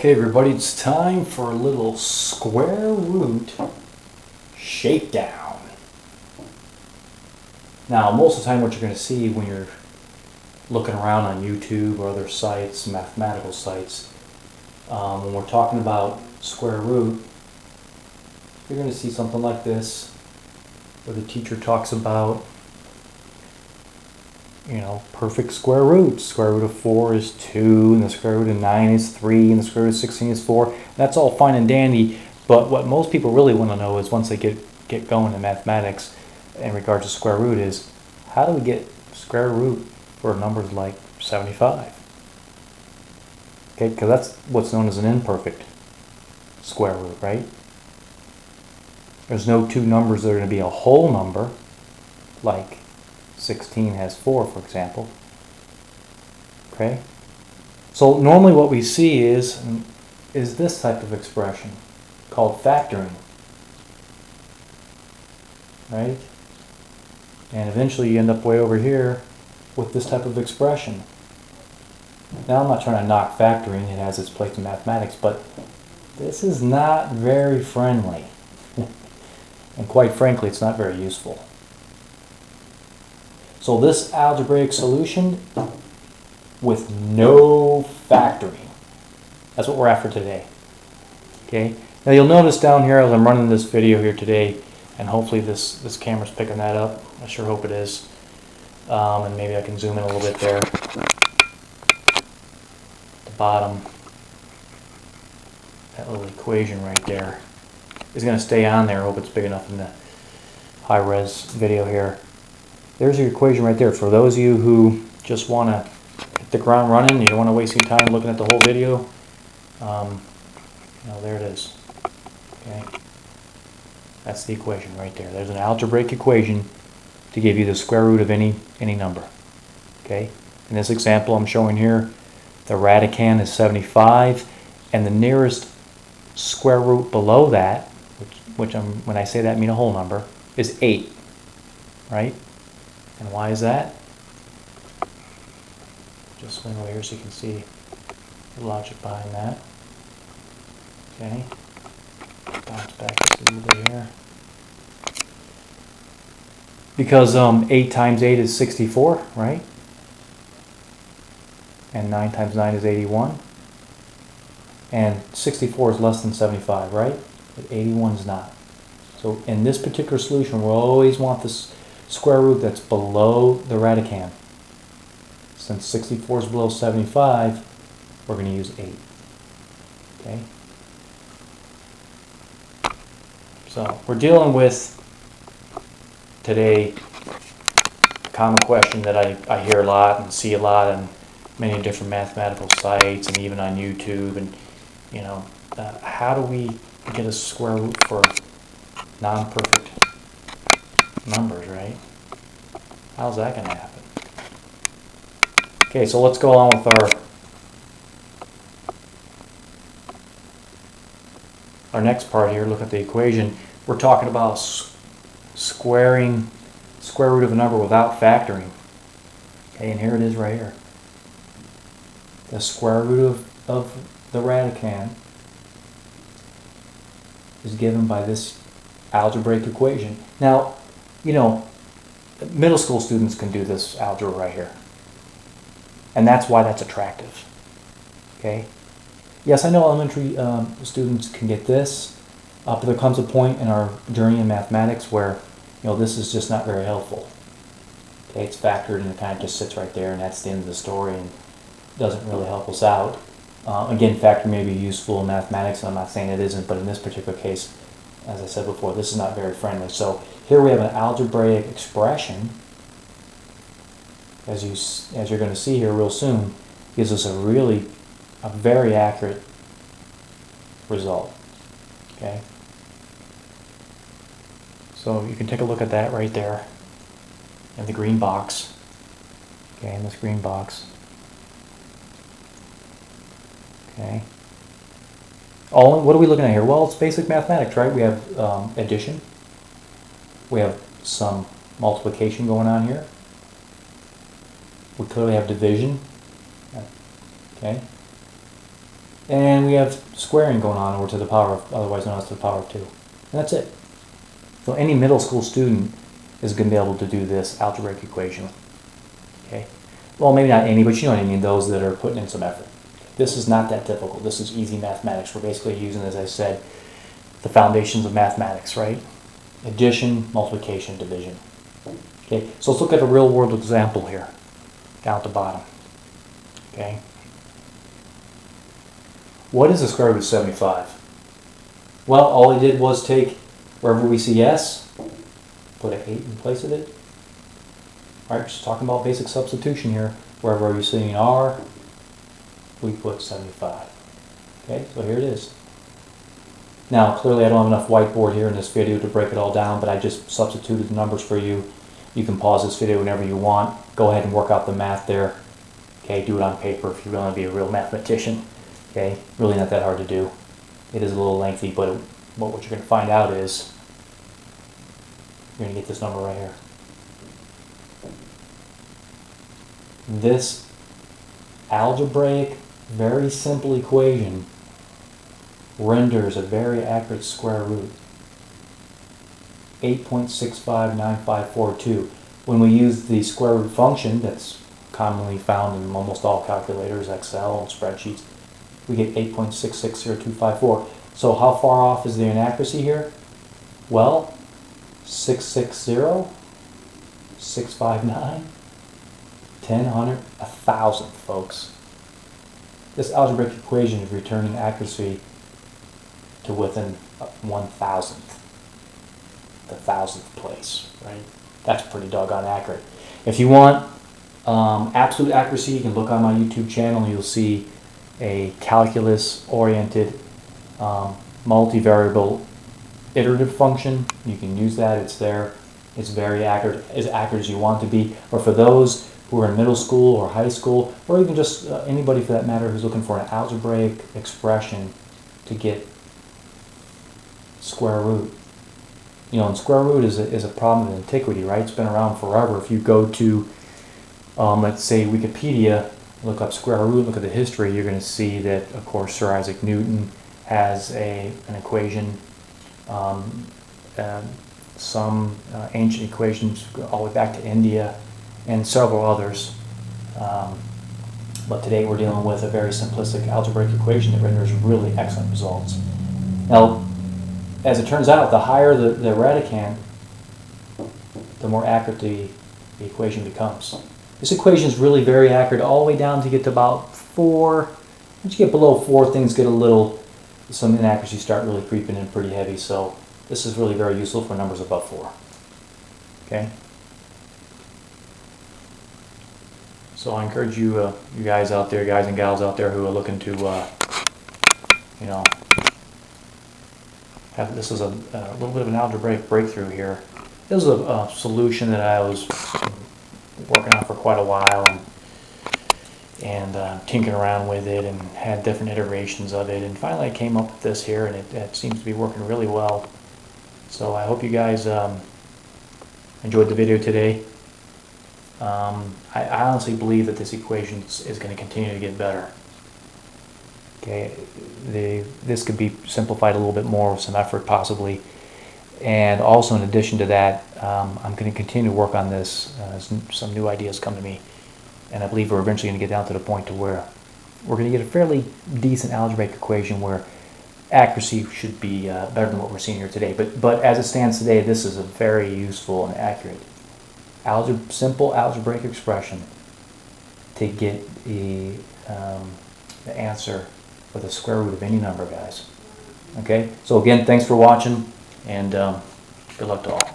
Okay, everybody, it's time for a little square root shakedown. Now, most of the time what you're going to see when you're looking around on YouTube or other sites, mathematical sites, when we're talking about square root, you're going to see something like this, where the teacher talks about, perfect square roots. Square root of 4 is 2, and the square root of 9 is 3, and the square root of 16 is 4. That's all fine and dandy, but what most people really want to know is, once they get going in mathematics in regards to square root, is how do we get square root for numbers like 75? Okay, because that's what's known as an imperfect square root, right? There's no two numbers that are going to be a whole number, like 16 has 4, for example. Okay? So normally what we see is this type of expression called factoring. Right? And eventually you end up way over here with this type of expression. Now, I'm not trying to knock factoring, it has its place in mathematics, but this is not very friendly. And quite frankly, it's not very useful. So this algebraic solution with no factoring, that's what we're after today. Okay. Now you'll notice down here as I'm running this video here today, and hopefully this camera's picking that up. I sure hope it is. And maybe I can zoom in a little bit there. At the bottom, that little equation right there is going to stay on there. I hope it's big enough in the high-res video here. There's your equation right there. For those of you who just want to hit the ground running, you don't want to waste your time looking at the whole video, there it is. Okay, that's the equation right there. There's an algebraic equation to give you the square root of any number. Okay, in this example I'm showing here, the radicand is 75, and the nearest square root below that, which when I say that I mean a whole number, is 8. Right? And why is that? Just swing over here so you can see the logic behind that. Okay. Bounce back just a little bit here. Because 8 times 8 is 64, right? And 9 times 9 is 81. And 64 is less than 75, right? But 81 is not. So in this particular solution, we'll always want this square root that's below the radicand. Since 64 is below 75, we're going to use 8. Okay? So we're dealing with today a common question that I hear a lot and see a lot on many different mathematical sites and even on YouTube. And how do we get a square root for non-perfect numbers, right? How's that going to happen? Okay, so let's go on with our next part here. Look at the equation. We're talking about squaring square root of a number without factoring. Okay, and here it is right here. The square root of the radicand is given by this algebraic equation. Now, middle school students can do this algebra right here. And that's why that's attractive. Okay? Yes, I know elementary students can get this, but there comes a point in our journey in mathematics where, this is just not very helpful. Okay, it's factored and it kind of just sits right there, and that's the end of the story and doesn't really help us out. Again, factoring may be useful in mathematics, and I'm not saying it isn't, but in this particular case, as I said before, this is not very friendly. So here we have an algebraic expression, as you're going to see here real soon, gives us a very accurate result. Okay. So you can take a look at that right there in the green box. Okay, in this green box. Okay. What are we looking at here? Well, it's basic mathematics, right? We have addition. We have some multiplication going on here. We clearly have division. Okay. and we have squaring going on over to the power of, otherwise known as to the power of 2. And that's it. So any middle school student is going to be able to do this algebraic equation. Okay. Well, maybe not any, but you know what I mean, those that are putting in some effort. This is not that difficult. This is easy mathematics. We're basically using, as I said, the foundations of mathematics, right? Addition, multiplication, division. Okay, so let's look at a real world example here, down at the bottom. Okay. What is the square root of 75? Well, all he did was take wherever we see s, put an 8 in place of it. All right, just talking about basic substitution here. Wherever you're seeing r, we put 75. Okay, so here it is. Now, clearly I don't have enough whiteboard here in this video to break it all down, but I just substituted the numbers for you. You can pause this video whenever you want. Go ahead and work out the math there. Okay, do it on paper if you really want to be a real mathematician. Okay, really not that hard to do. It is a little lengthy, but what you're going to find out is you're going to get this number right here. This algebraic, very simple equation renders a very accurate square root. 8.659542. When we use the square root function that's commonly found in almost all calculators, Excel and spreadsheets, we get 8.660254. So how far off is the inaccuracy here? Well, 660, 659, 10, 100, 1,000, folks. This algebraic equation is returning accuracy to within 1,000th, the 1,000th place, right? That's pretty doggone accurate. If you want absolute accuracy, you can look on my YouTube channel and you'll see a calculus-oriented multivariable iterative function. You can use that. It's there. It's very accurate, as accurate as you want to be. Or for those who are in middle school or high school, or even just anybody for that matter who's looking for an algebraic expression to get square root. You know, and square root is a problem in antiquity, right? It's been around forever. If you go to, let's say, Wikipedia, look up square root, look at the history, you're going to see that, of course, Sir Isaac Newton has an equation, some ancient equations all the way back to India, and several others. But today we're dealing with a very simplistic algebraic equation that renders really excellent results. Now, as it turns out, the higher the radicand, the more accurate the equation becomes. This equation is really very accurate all the way down to get to about 4. Once you get below 4, things get some inaccuracies start really creeping in pretty heavy. So this is really very useful for numbers above 4. Okay. So I encourage you, you guys out there, guys and gals out there who are looking to, you know, this is a little bit of an algebraic breakthrough here. This is a solution that I was working on for quite a while and tinkering around with it and had different iterations of it, and finally I came up with this here, and it seems to be working really well. So I hope you guys enjoyed the video today. I honestly believe that this equation is going to continue to get better. Okay, this could be simplified a little bit more with some effort possibly, and also in addition to that, I'm going to continue to work on this as some new ideas come to me, and I believe we're eventually going to get down to the point to where we're going to get a fairly decent algebraic equation where accuracy should be better than what we're seeing here today. But as it stands today, this is a very useful and accurate simple algebraic expression to get the answer for the square root of any number, guys. Okay, so again, thanks for watching, and good luck to all.